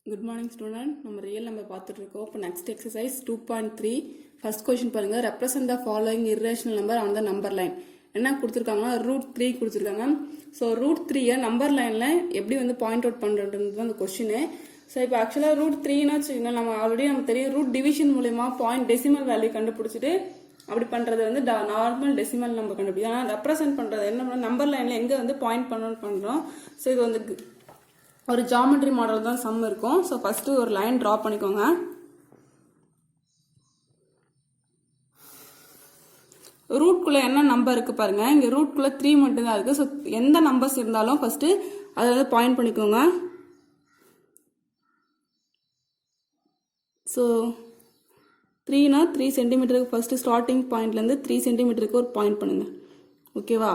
Good morning student. நம்ம real number பார்த்துட்டு இருக்கோம். இப்போ நெக்ஸ்ட் எக்ஸசைஸ் 2.3 ஃபர்ஸ்ட் கொஸ்டின் பாருங்க. Represent the following irrational number on the number line. என்ன கொடுத்துருக்காங்கன்னா √3 கொடுத்துருக்காங்க. ஸோ √3 நம்பர் லைன்ல எப்படி வந்து பாயிண்ட் அவுட் பண்ணுறது அந்த கொஸ்டின். ஸோ இப்போ ஆக்சுவலாக √3ன்னு வச்சுக்கோங்க, நம்ம ஆல்ரெடி நமக்கு தெரியும் ரூட் டிவிஷன் மூலயமா பாயிண்ட் டெசிமல் வேல்யூ கண்டுபிடிச்சிட்டு அப்படி பண்றது வந்து நார்மல் டெசிமல் நம்பர் கண்டுபிடிக்கும். ஆனால் ரெப்ரசென்ட் பண்றது என்ன நம்பர் லைன்ல எங்க வந்து பாயிண்ட் பண்றோம். ஸோ இது வந்து ஒரு ஜாமெட்ரி மாடல் தான் சம் இருக்கும். ஸோ ஃபர்ஸ்ட் ஒரு லைன் டிரா பண்ணிக்கோங்க. ரூட்குள்ள என்ன நம்பர் இருக்கு பாருங்க. இங்க ரூட்குள்ள 3 மட்டும் தான் இருக்கு. ஸோ எந்த நம்பர்ஸ் இருந்தாலும் ஃபர்ஸ்ட் அதை வந்து பாயிண்ட் பண்ணிக்கோங்க. ஸோ 3னா 3 சென்டிமீட்டருக்கு ஃபர்ஸ்ட் ஸ்டார்டிங் பாயிண்ட்ல இருந்து 3 சென்டிமீட்டருக்கு ஒரு பாயிண்ட் பண்ணுங்க. ஓகேவா?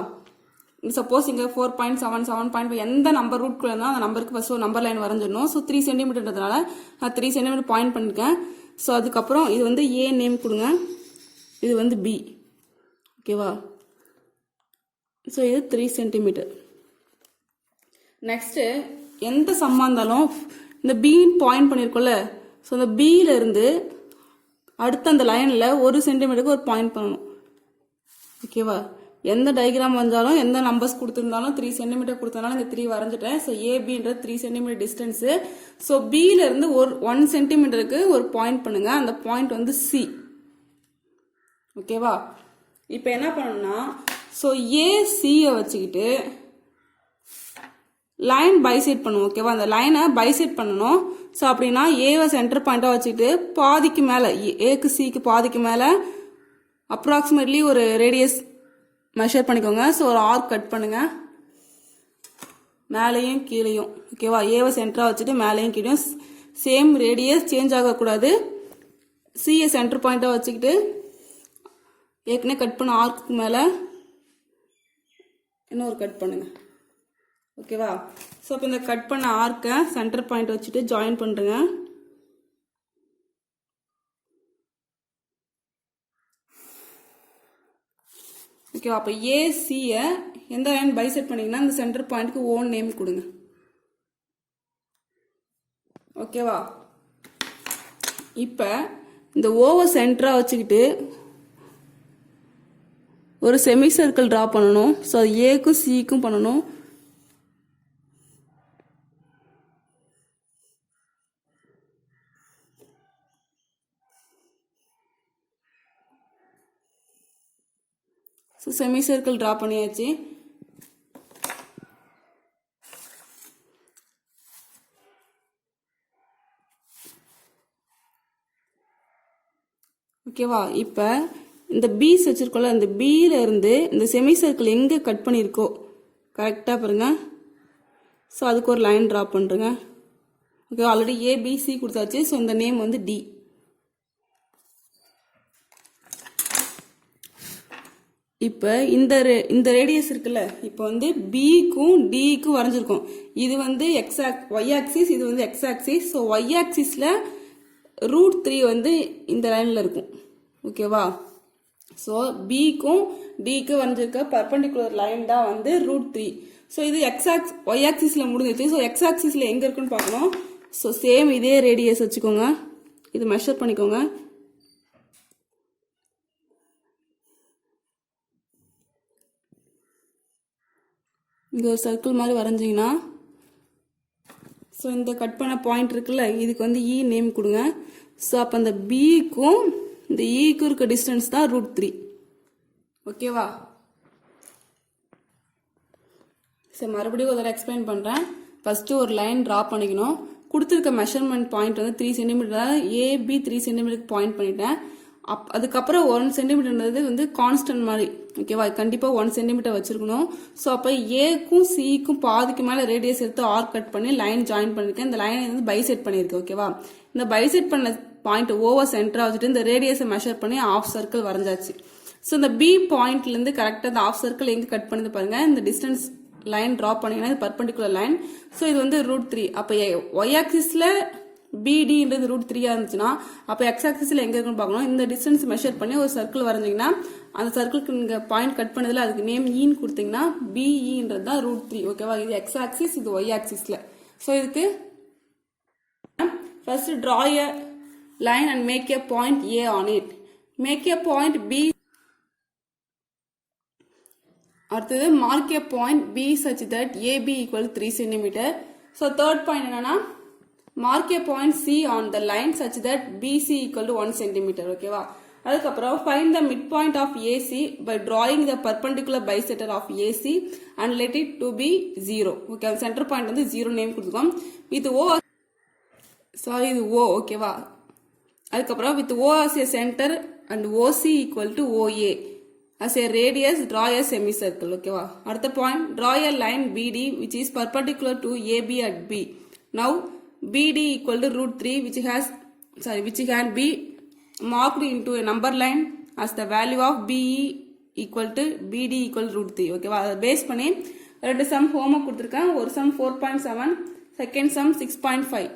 சப்போஸ் இங்க 4.7 7.5 எந்த நம்பர் ரூட்குள்ள இருந்தால் அந்த நம்பருக்கு ஃபர்ஸ்ட் ஒரு நம்பர் லைன் வரைஞ்சிடணும். ஸோ 3 சென்டிமீட்டர்ன்றதுனால நான் 3 சென்டிமீட்டர் பாயிண்ட் பண்ணிருக்கேன். ஸோ அதுக்கப்புறம் இது வந்து ஏ நேம் கொடுங்க, இது வந்து பி. ஓகேவா? ஸோ இது 3 சென்டிமீட்டர். நெக்ஸ்ட் எந்த சம்மா இருந்தாலும் இந்த பி பாயிண்ட் பண்ணிருக்கோம்ல, ஸோ இந்த பியில இருந்து அடுத்த அந்த லைன்ல 1 சென்டிமீட்டருக்கு ஒரு பாயிண்ட் பண்ணணும். ஓகேவா? எந்த டயக்ராம் வந்தாலும் எந்த நம்பர்ஸ் கொடுத்துருந்தாலும் 3 சென்டிமீட்டர் கொடுத்தனால இந்த 3 வரைஞ்சிட்டேன். ஸோ ஏபின்றது 3 சென்டிமீட்டர் டிஸ்டன்ஸ். ஸோ பியில இருந்து ஒரு 1 சென்டிமீட்டருக்கு ஒரு பாயிண்ட் பண்ணுங்க. அந்த பாயிண்ட் வந்து சி. ஓகேவா? இப்போ என்ன பண்ணணும்னா ஸோ ஏசியை வச்சுக்கிட்டு லைன் பைசெட் பண்ணுவோம். ஓகேவா? அந்த லைனை பைசெட் பண்ணணும். ஸோ அப்படின்னா ஏவை சென்டர் பாயிண்டா வச்சுக்கிட்டு பாதிக்கு மேல ஏக்கு சிக்கு பாதிக்கு மேல அப்ராக்சிமேட்லி ஒரு ரேடியஸ் மெஷர் பண்ணிக்கோங்க. ஸோ ஒரு ஆர்க் கட் பண்ணுங்க, மேலேயும் கீழேயும். ஓகேவா? ஏவை சென்டரா வச்சுட்டு மேலேயும் கீழேயும் சேம் ரேடியஸ் சேஞ்ச் ஆகக்கூடாது. சிஏ சென்டர் பாயிண்டா வச்சுக்கிட்டு ஏற்கனவே கட் பண்ண ஆர்க்கு மேல இன்னொரு கட் பண்ணுங்க. ஓகேவா? ஸோ இப்போ இந்த கட் பண்ண ஆர்க்கை சென்டர் பாயிண்ட் வச்சுட்டு ஜாயின் பண்ணுங்க. ஓகேவா? அப்போ ஏசியை எந்த லைன் பைசெட் பண்ணீங்கன்னா இந்த சென்டர் பாயிண்ட்க்கு ஓன் நேம் கொடுங்க. ஓகேவா? இப்போ இந்த ஓவை சென்டரா வச்சுக்கிட்டு ஒரு செமி சர்க்கிள் டிரா பண்ணணும். ஸோ அது ஏக்கும் சிக்கும் பண்ணணும். ஸோ செமி சர்க்கிள் டிரா பண்ணியாச்சு. ஓகேவா? இப்போ இந்த பீஸ் வச்சிருக்கோம்ல, இந்த பியில இருந்து இந்த செமி சர்க்கிள் எங்கே கட் பண்ணியிருக்கோ கரெக்டாக பாருங்க. ஸோ அதுக்கு ஒரு லைன் டிரா பண்ணுறேங்க. ஓகே, ஆல்ரெடி ஏபிசி கொடுத்தாச்சு. ஸோ இந்த நேம் வந்து டி. இப்போ இந்த ரேடியஸ் இருக்குல்ல, இப்போ வந்து பிக்கும் டிக்கும் வரைஞ்சிருக்கோம். இது வந்து ஒய் ஆக்சிஸ், இது வந்து எக்ஸ் ஆக்சிஸ். ஸோ ஒய் ஆக்சிஸ்ல √3 வந்து இந்த லைன்ல இருக்கும். ஓகேவா? ஸோ பிக்கும் டிக்கும் வரைஞ்சிருக்க பர்பண்டிகுலர் லைன் தான் வந்து √3. ஸோ இது ஒய் ஆக்சிஸ்ல முடிஞ்சிச்சு. ஸோ எக்ஸ் ஆக்சிஸ்ல எங்க இருக்குன்னு பார்க்கணும். ஸோ சேம் இதே ரேடியஸ் வச்சுக்கோங்க, இது மெஷர் பண்ணிக்கோங்க. இங்க ஒரு சர்க்கிள் மாதிரி வரைஞ்சிங்கன்னா ஸோ இந்த கட் பண்ண பாயிண்ட் இருக்குல்ல, இதுக்கு வந்து இ நேம் கொடுங்க. ஸோ அப்போ அந்த பிக்கும் இந்த இக்கும் இருக்க டிஸ்டன்ஸ் தான் √3. ஓகேவா? சரி, மறுபடியும் ஒரு எக்ஸ்பிளைன் பண்ணுறேன். ஃபர்ஸ்ட் ஒரு லைன் டிரா பண்ணிக்கணும். கொடுத்துருக்க மெஷர்மெண்ட் பாயிண்ட் வந்து 3 சென்டிமீட்டர். ஏபி 3 சென்டிமீட்டருக்கு பாயிண்ட் பண்ணிட்டேன். அதுக்கப்புறம் 1 சென்டிமீட்டர்ன்றது வந்து கான்ஸ்டன்ட் மாதிரி. ஓகேவா? கண்டிப்பாக 1 சென்டிமீட்டர் வச்சிருக்கணும். ஸோ அப்போ ஏக்கும் சிக்கும் பாதிக்கு மேலே ரேடியஸ் எடுத்து ஆர்க் கட் பண்ணி லைன் ஜாயின் பண்ணிருக்கேன். இந்த லைனை வந்து பைசெட் பண்ணியிருக்கேன். ஓகேவா? இந்த பைசெட் பண்ண பாயிண்ட் ஓவர் சென்டரா வச்சுட்டு இந்த ரேடியஸை மெஷர் பண்ணி ஆஃப் சர்க்கிள் வரைஞ்சாச்சு. ஸோ இந்த பி பாயிண்ட்ல இருந்து கரெக்டாக இந்த ஆஃப் சர்க்கிள் எங்க கட் பண்ணது பாருங்க. இந்த டிஸ்டன்ஸ் லைன் டிரா பண்ணீங்கன்னா இது பர்பண்டிகுலர் லைன். ஸோ இது வந்து √3. அப்போ ஒய் ஆக்சிஸ்ல பிடின்றது √3 இருந்துச்சுன்னா அப்போ எக்ஸ் ஆக்சிஸ்ல எங்க இருக்குன்னு பார்க்கணும். இந்த டிஸ்டன்ஸ் மெஷர் பண்ணி ஒரு சர்க்கிள் வரைஞ்சிங்கன்னா அந்த சர்க்கிளுக்கு நீங்க பாயிண்ட் கட் பண்ணதுல அதுக்கு நேம் ஈன்னு கொடுத்தீங்கன்னா பிஇன்றது தான் √3. ஓகேவா? இது எக்ஸ் ஆக்சிஸ், இது ஒய் ஆக்சிஸ்ல. ஸோ இதுக்கு First draw a line and make a point A on it. Make a point B. அடுத்தது mark a point B such that AB equal 3 cm. So third point என்னன்னா mark a point C on the line such that BC equal to 1 cm. ஓகேவா? அதுக்கப்புறம் find the midpoint of AC by drawing the perpendicular bisector of AC and let it to be 0. Okay, center point வந்து 0 name கொடுத்துக்கோம். with O, sorry இது O, ஓகேவா? அதுக்கப்புறம் with O as a center and OC equal to OA. As a radius, draw a semicircle. ஓகேவா? அடுத்த point, draw a line BD which is perpendicular to AB at B. Now BD equal to root 3 which can be marked into a number line as the value of BE equal to BD equal to root 3. ஓகேவா? அதை base பண்ணி ரெண்டு some homework கொடுத்துருக்கேன். ஒரு some 4.7, second sum 6.5.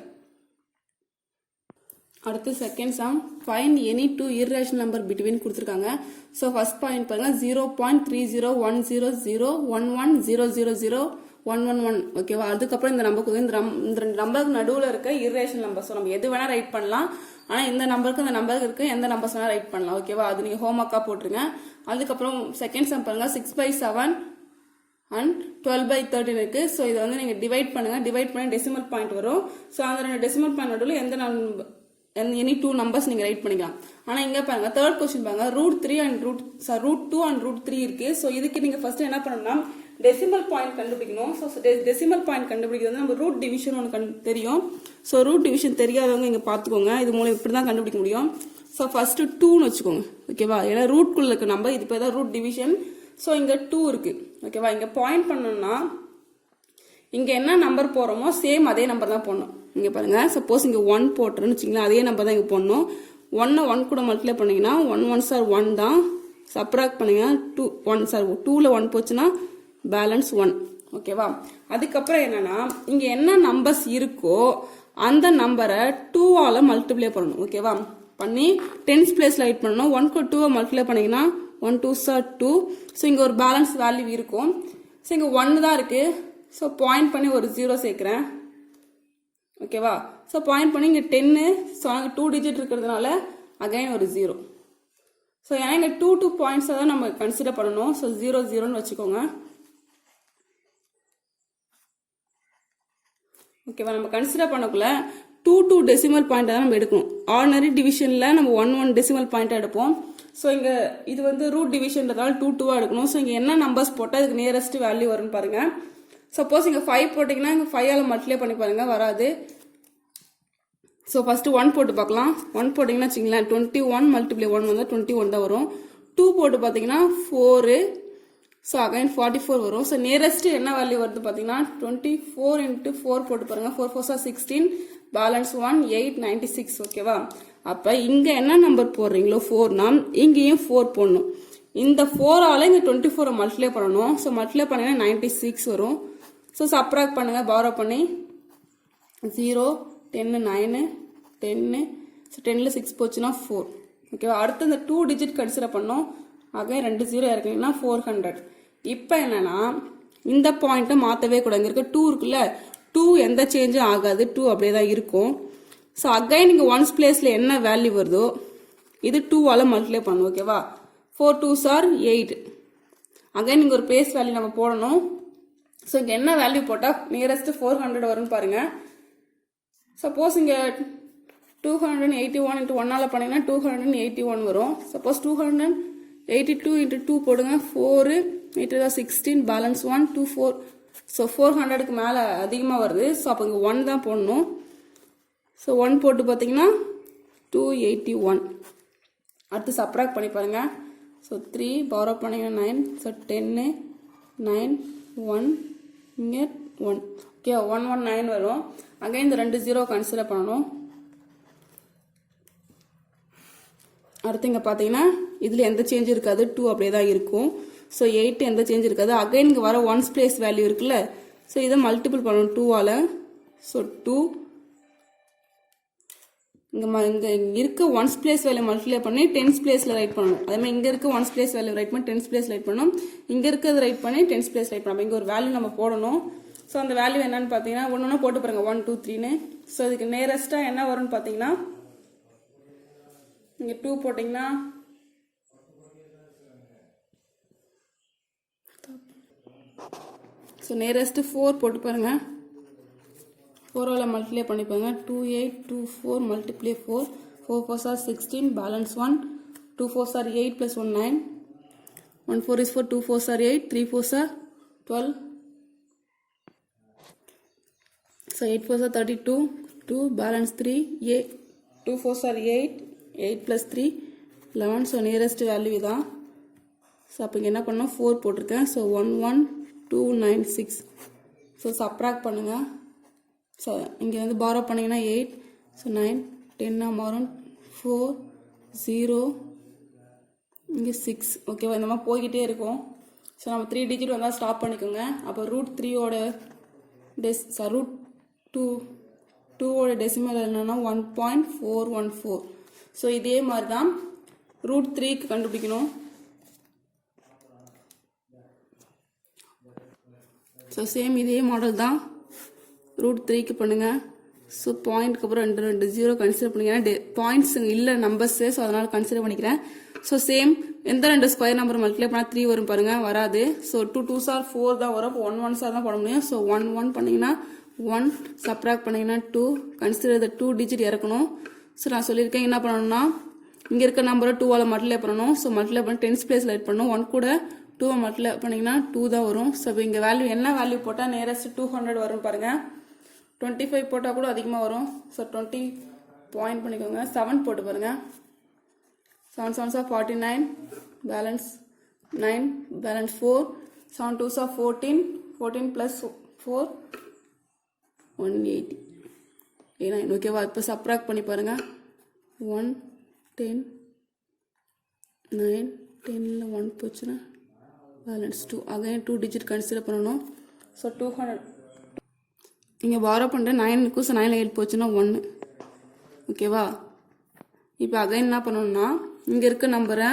அடுத்து second sum, find any two irrational number between கொடுத்துருக்காங்க. So first point பாருங்க 0.30100110001111. ஓகேவா? அதுக்கப்புறம் இந்த நம்பருக்கு இந்த ரெண்டு நம்பருக்கு நடுவில் இருக்க இர்ரேஷனல் நம்பர். ஸோ நம்ம எது வேணா ரைட் பண்ணலாம். ஆனால் இந்த நம்பருக்கு இந்த நம்பருக்கு இருக்கு எந்த நம்பர்ஸ் வேணா ரைட் பண்ணலாம். ஓகேவா? அது நீங்கள் ஹோம்ஒர்க்காக போட்டுருங்க. அதுக்கப்புறம் செகண்ட் சம் பாருங்க 6/7 அண்ட் 12/13 இருக்கு. ஸோ இதை வந்து நீங்கள் டிவைட் பண்ணுங்க. டிவைட் பண்ணி டெசிமல் பாயிண்ட் வரும். ஸோ அந்த ரெண்டு டெசிமல் பாயிண்ட் நடுவில் எந்த எனி டூ நம்பர்ஸ் நீங்க ரைட் பண்ணிக்கலாம். ஆனா இங்க பாருங்க தேர்ட் கொஸ்டின் பாருங்க ரூட் 2 அண்ட் ரூட் 3 இருக்கு. ஸோ இதுக்கு நீங்க ஃபர்ஸ்ட் என்ன பண்ணணும்னா டெசிமல் பாயிண்ட் கண்டுபிடிக்கணும். ஸோ டெசிமல் பாயிண்ட் கண்டுபிடிக்கிறது நம்ம ரூட் டிவிஷன் ஒன்று தெரியும். ஸோ ரூட் டிவிஷன் தெரியாதவங்க இங்க பாத்துக்கோங்க. இது மூலம் இப்படி தான் கண்டுபிடிக்க முடியும். ஸோ ஃபர்ஸ்ட் 2ன்னு வச்சுக்கோங்க. ஓகேவா? ஏன்னா ரூட்குள்ள இருக்க நம்பர் இது பேர் தான் ரூட் டிவிஷன். ஸோ இங்க 2 இருக்கு. ஓகேவா? இங்க பாயிண்ட் பண்ணணும்னா இங்க என்ன நம்பர் போறோமோ சேம் அதே நம்பர் தான் போடணும். இங்க பாருங்க சப்போஸ் இங்க 1 போட்டுறேன்னு வச்சுங்களேன், அதே நம்பர் தான் இங்க போடணும். 1 கூட மல்டிப்ளை பண்ணீங்கன்னா 1 1 சார் 1 தான். சப்ராக்ட் பண்ணீங்கன்னா 2 1 சார் 2ல 1 போச்சுன்னா பேலன்ஸ் 1. ஓகேவா? அதுக்கப்புறம் என்னன்னா இங்க என்ன நம்பர்ஸ் இருக்கோ அந்த நம்பரை 2ஆல மல்டிப்ளை பண்ணணும். ஓகேவா? பண்ணி டென்ஸ் பிளேஸ்ல ரைட் பண்ணணும். 1 2 மல்டிப்ளை பண்ணீங்கன்னா 1 2 சார் 2. ஸோ இங்க ஒரு பேலன்ஸ் வேல்யூ இருக்கும். ஸோ இங்க 1 தான் இருக்கு. ஸோ பாயிண்ட் பண்ணி ஒரு 0 சேர்க்கிறேன். ஓகேவா? ஸோ பாயிண்ட் பண்ணி இங்கே 10. ஸோ அங்கே 2 டிஜிட் இருக்கிறதுனால அகைன் ஒரு 0. ஸோ ஏன்னா இங்கே 2 பாயிண்ட்ஸை தான் நம்ம கன்சிடர் பண்ணணும். ஸோ 0 0ன்னு வச்சுக்கோங்க. ஓகேவா? நம்ம கன்சிடர் பண்ணக்குள்ள 2 டெசிமல் பாயிண்ட் தான் நம்ம எடுக்கணும். ஆர்டினரி டிவிஷன்ல நம்ம 1 டெசிமல் பாயிண்ட் எடுப்போம். ஸோ இங்க இது வந்து ரூட் டிவிஷன்றதால 2 2 எடுக்கணும். ஸோ இங்க என்ன நம்பர்ஸ் போட்டால் இதுக்கு நியரஸ்ட் வேல்யூ வரும்னு பாருங்க. சப்போஸ் இங்க 5 போட்டீங்கன்னா இங்க 5ஆல மல்டிப்ளை பண்ணி பாருங்க, வராது. ஸோ ஃபர்ஸ்ட் 1 போட்டு பார்க்கலாம். 1 போட்டீங்கன்னா வச்சுங்களேன் 21 மல்டிப்ளை 1 வந்தால் 21 தான் வரும். 2 போட்டு பார்த்தீங்கன்னா 4. ஸோ அகைன் 44 வரும். ஸோ நியரஸ்ட் என்ன வேல்யூ வருது பார்த்தீங்கன்னா 24 × 4 போட்டு பாருங்க. 4 4 16 பேலன்ஸ் 1 8 96. ஓகேவா? அப்ப இங்க என்ன நம்பர் போடுறீங்களோ 4னா இங்கேயும் 4 போடணும். இந்த 4ஆல இங்க 24 மல்டிப்ளை பண்ணணும். ஸோ மல்டிப்ளை பண்ணீங்கன்னா 96 வரும். ஸோ சப்ராக்ட் பண்ணுங்க பாரோ பண்ணி 0 10 9 10. ஸோ 10ல 6 போச்சுன்னா 4. ஓகேவா? அடுத்து இந்த 2 டிஜிட் கன்சிடர் பண்ணோம். ஆக 2 0 இறக்குனீங்கன்னா 400. இப்போ என்னன்னா இந்த பாயிண்ட்டை மாற்றவே கூடாது. இங்க இருக்க 2 இருக்குல்ல, 2 எந்த சேஞ்சும் ஆகாது. 2 அப்படியே தான் இருக்கும். ஸோ அகைன் இங்கே 1s பிளேஸ்ல என்ன வேல்யூ வருதோ இது 2ஆல மல்டிப்ளை பண்ணணும். ஓகேவா? 4 2s are 8. அகைன் இங்கே ஒரு பிளேஸ் வேல்யூ நம்ம போடணும். ஸோ இங்கே என்ன வேல்யூ போட்டால் நியரஸ்ட் 400 வரும்னு பாருங்க. சப்போஸ் இங்கே 281 × 1ஆல பண்ணீங்கன்னா 281 வரும். சப்போஸ் 282 × 2 போடுங்க. 4 8 16 பேலன்ஸ் 1 2 4. ஸோ 400க்கு மேலே அதிகமாக வருது. ஸோ அப்போ இங்கே 1 தான் போடணும். ஸோ 1 போட்டு பார்த்தீங்கன்னா 281. அடுத்து சப்ராக்ட் பண்ணி பாருங்க. ஸோ 3 பாரோ பண்ணீங்கன்னா 9. ஸோ 10 9 1 இங்கே 1. ஓகே 119 வரும். அகைன் இந்த 2 0 கன்சிடர் பண்ணணும். அடுத்து இங்கே பார்த்தீங்கன்னா இதில் எந்த சேஞ்ச் இருக்காது. 2 அப்படியே தான் இருக்கும். ஸோ 8 எந்த சேஞ்ச் இருக்காது. அகைன் இங்கே வர 1s பிளேஸ் வேல்யூ இருக்குல்ல, ஸோ இதை மல்டிபிள் பண்ணணும் 2ஆல. ஸோ 2 இங்கே இருக்க 1s பிளேஸ் வேல்யூ மல்டிப்ளை பண்ணி 10s பிளேஸில் ரைட் பண்ணணும். அதே மாதிரி இங்கே இருக்க 1s பிளேஸ் வேல்யூ ரைட் பண்ணி 10s பிளேஸ் ரைட் பண்ணணும். இங்கே இருக்கிறது ரைட் பண்ணி 10s பிளேஸ் ரைட் பண்ணணும். இங்கே ஒரு வேல்யூ நம்ம போடணும். ஸோ அந்த வேல்யூ என்னன்னு பார்த்தீங்கன்னா ஒன்று போட்டு பாருங்க 1 2 3ன்னு. ஸோ இதுக்கு நேரஸ்ட்டாக என்ன வரும்னு பார்த்தீங்கன்னா இங்கே 2 போட்டிங்கன்னா ஸோ நேரஸ்ட்டு 4 போட்டு பாருங்க. 4ஆல் மல்டிப்ளை பண்ணிப்பாங்க. 2 8 2 4 multiply 4 4 4s are 16 balance 1 2 4s are 8 plus 1 9 1 4 is 4 2 4s are 8 3 4s are 12 so 8 4s are 32 2 balance 3 8 2 4s are 8 8 plus 3 11 so nearest value இதான். ஸோ அப்போ இங்கே என்ன பண்ணோம் 4 போட்டிருக்கேன். ஸோ 1 1 2 9 6 ஸோ சப்ராக்ட் பண்ணுங்க. ஸோ இங்கே வந்து பாரோ பண்ணிங்கன்னா 8 ஸோ 9 10 மாறும் 4 0 இங்கே 6 ஓகேவா. இந்த மாதிரி போய்கிட்டே இருக்கும். ஸோ நம்ம 3 டிஜிட் வந்தால் ஸ்டாப் பண்ணிக்கோங்க. அப்போ √3ஓட √2ஓட டெசிமல் என்னன்னா 1.414. ஸோ இதே மாதிரி தான் √3க்கு கண்டுபிடிக்கணும். ஸோ சேம் இதே மாடல் தான் √3க்கு பண்ணுங்க. ஸோ பாயிண்ட்க்கு அப்புறம் 2 0 கன்சிடர் பண்ணிக்கிறேன். பாயிண்ட்ஸ் இல்லை நம்பர்ஸு, ஸோ அதனால் கன்சிடர் பண்ணிக்கிறேன். ஸோ சேம் எந்த 2 ஸ்கொயர் நம்பர் மல்டிப்ளை பண்ணால் 3 வரும் பாருங்க, வராது. ஸோ 2 2s are 4 தான் வரும். 1 1s are தான் போட முடியும். ஸோ 1 1 பண்ணிங்கன்னா 1 சப்ராக்ட் பண்ணிங்கன்னா 2 கன்சிடர் த 2 டிஜிட் இறக்கணும். ஸோ நான் சொல்லியிருக்கேன் என்ன பண்ணணும்னா இங்கே இருக்க நம்பரை 2ஆல் மல்டிப்ளை பண்ணணும். ஸோ மல்டிப்ளை பண்ணி 10s பிளேஸில் ஆட் பண்ணணும். 1 கூட 2 மல்டிப்ளை பண்ணிங்கன்னா 2 தான் வரும். ஸோ இப்போ இங்கே வேல்யூ என்ன வேல்யூ போட்டால் நியரஸ்ட் 200 வரும் பாருங்க. 25 போட்டால் கூட அதிகமாக வரும். ஸோ 20 பாயிண்ட் பண்ணிக்கோங்க. 7 போட்டு பாருங்க. 7 7s are 49 balance 9 balance 4 7 2s are 14 14 plus 4 180 9 ஓகேவா. இப்போ சப்ராக்ட் பண்ணி பாருங்க. 1 10 9 10ல் 1 போச்சுன்னா பேலன்ஸ் 2 அகைன் 2 டிஜிட் கன்சிடர் பண்ணணும். ஸோ 200 இங்கே பாரோ பண்ணுறேன் 9க்கும். ஸோ 9ல் 8 போச்சுன்னா 1 ஓகேவா. இப்போ அகைன் என்ன பண்ணணும்னா இங்கே இருக்க நம்பரை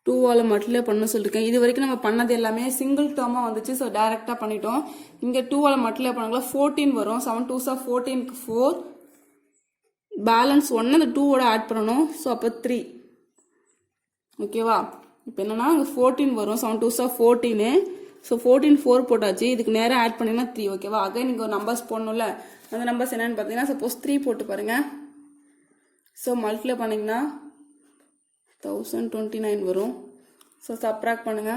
2ஆல் மல்டிப்ளை பண்ண சொல்லியிருக்கேன். இது வரைக்கும் நம்ம பண்ணது எல்லாமே சிங்கிள் டேர்மாக வந்துச்சு. ஸோ டைரெக்டாக பண்ணிட்டோம். இங்கே 2ஆல் மல்டிப்ளை பண்ணாங்களா 14 வரும். 7 2s are 14க்கு 4 பேலன்ஸ் 1 அந்த 2ஓட ஆட் பண்ணணும். ஸோ அப்போ 3 ஓகேவா. இப்போ என்னன்னா இங்கே 14 வரும். 7 2s are 14 ஸோ 14 4 போட்டாச்சு. இதுக்கு நேரம் ஆட் பண்ணிங்கன்னா 3 ஓகேவா. அகைன் நீங்கள் ஒரு நம்பர்ஸ் போடணும்ல, அந்த நம்பர்ஸ் என்னன்னு பார்த்தீங்கன்னா சப்போஸ் 3 போட்டு பாருங்க. ஸோ மல்டிப்ளை பண்ணிங்கன்னா 1029 வரும். ஸோ சப்ராக்ட் பண்ணுங்க.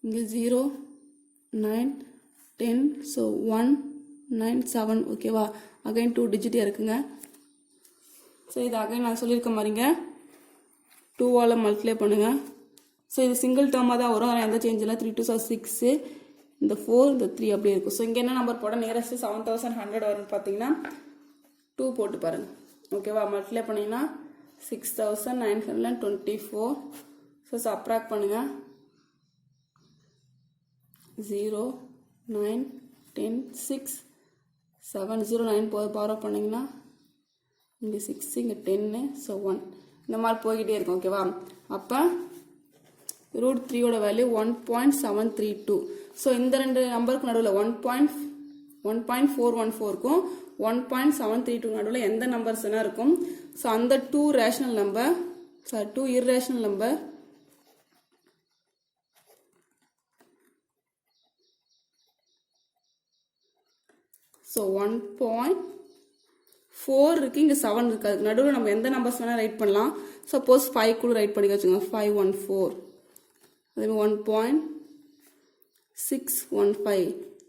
இங்கே 0 9 10 ஸோ 1 9 7 ஓகேவா. அகைன் 2 டிஜிட் இருக்குங்க. ஸோ இது அகைன் நான் சொல்லியிருக்க மாதிரிங்க 2ஆல் மல்டிப்ளை பண்ணுங்க. ஸோ இது சிங்கிள் டேர்மாக தான் வரும். அதனால் எந்த சேஞ்ச் இல்லை. 3 2s are 6 இந்த 4 இந்த 3 அப்படியே இருக்கும். ஸோ இங்கே என்ன நம்பர் போட நியரஸ்ட் 7100 வரும்னு பார்த்தீங்கன்னா 2 போட்டு பாருங்க ஓகேவா. மல்டிப்ளை பண்ணிங்கன்னா 6924. ஸோ சப்ராக்ட் பண்ணுங்க. 0 9 10 6 7 0 9 பாரோ பண்ணிங்கன்னா இங்கே 6 இங்கே 10 ஸோ 1 இந்த மாதிரி போய்கிட்டே இருக்கும் ஓகேவா. அப்போ √3ஓட வேல்யூ 1.732. ஸோ இந்த 2 நம்பருக்கு நடுவில் 1.414க்கும் 1.732 நடுவில் எந்த நம்பர்ஸ் என்ன இருக்கும். ஸோ அந்த 2 rational number 2 irrational number so 1.4 இருக்கு. இங்கே 7 இருக்கு. அதுக்கு நடுவில் நம்ம எந்த நம்பர்ஸ் வேணால் ரைட் பண்ணலாம். சப்போஸ் 5 கூட ரைட் பண்ணி வச்சுங்க 514 அதே 1.615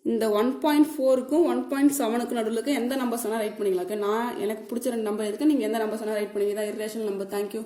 இந்த 1.4க்கும் 1.7க்கும் நடுவில் இருக்க எந்த நம்பர்ஸ் வேணால் ரைட் பண்ணிக்கலாம். நான் எனக்கு பிடிச்ச 2 நம்பர் இருக்கு. நீங்கள் எந்த நம்பர்ஸ் வேணால் ரைட் பண்ணிக்கலாம். Irrational number. தேங்க்யூ.